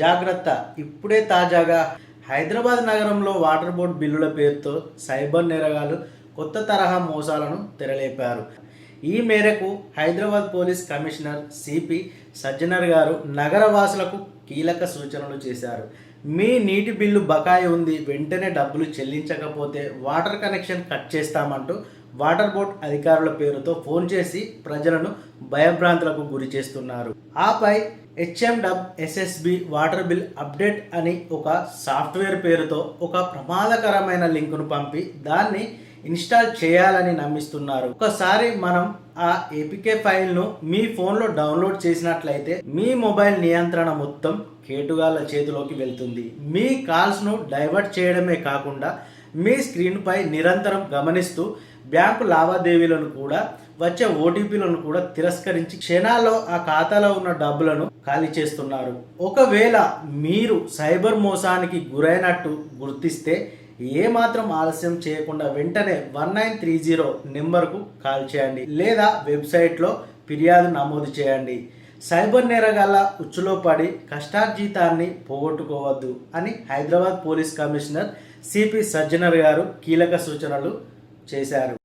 జాగ్రత్త! ఇప్పుడే తాజాగా హైదరాబాద్ నగరంలో వాటర్ బోర్డు బిల్లుల పేరుతో సైబర్ నేరగాళ్లు కొత్త తరహా మోసాలను తెరలేపారు. ఈ మేరకు Hyderabad police commissioner CP Sajjanar గారు నగరవాసులకు కీలక సూచనలు చేశారు. మీ నీటి బిల్లు బకాయి ఉంది, వెంటనే డబ్బులు చెల్లించకపోతే వాటర్ కనెక్షన్ కట్ చేస్తామంటూ వాటర్ బోర్డు అధికారుల పేరుతో ఫోన్ చేసి ప్రజలను భయభ్రాంతులకు గురి చేస్తున్నారు. ఆపై HMWSSB వాటర్ బిల్ అప్డేట్ అని ఒక సాఫ్ట్వేర్ పేరుతో ఒక ప్రమాదకరమైన లింకును పంపి దాన్ని ఇన్స్టాల్ చేయాలని నమ్మిస్తున్నారు. ఒకసారి మనం ఆ ఏపీకే ఫైల్ను మీ ఫోన్లో డౌన్లోడ్ చేసినట్లయితే మీ మొబైల్ నియంత్రణ మొత్తం కేటుగాళ్ల చేతిలోకి వెళ్తుంది. మీ కాల్స్ను డైవర్ట్ చేయడమే కాకుండా మీ స్క్రీన్పై నిరంతరం గమనిస్తూ బ్యాంకు లావాదేవీలను కూడా వచ్చే ఓటీపీలను కూడా తిరస్కరించి క్షణాల్లో ఆ ఖాతాలో ఉన్న డబ్బులను ఖాళీ చేస్తున్నారు. ఒకవేళ మీరు సైబర్ మోసానికి గురైనట్టు గుర్తిస్తే ఏమాత్రం ఆలస్యం చేయకుండా వెంటనే 1930 నెంబర్కు కాల్ చేయండి లేదా వెబ్సైట్లో ఫిర్యాదు నమోదు చేయండి. సైబర్ నేరగాళ్ల ఉచ్చులో పడి కష్టార్జితాన్ని పోగొట్టుకోవద్దు అని Hyderabad police commissioner CP Sajjanar గారు కీలక సూచనలు చేశారు.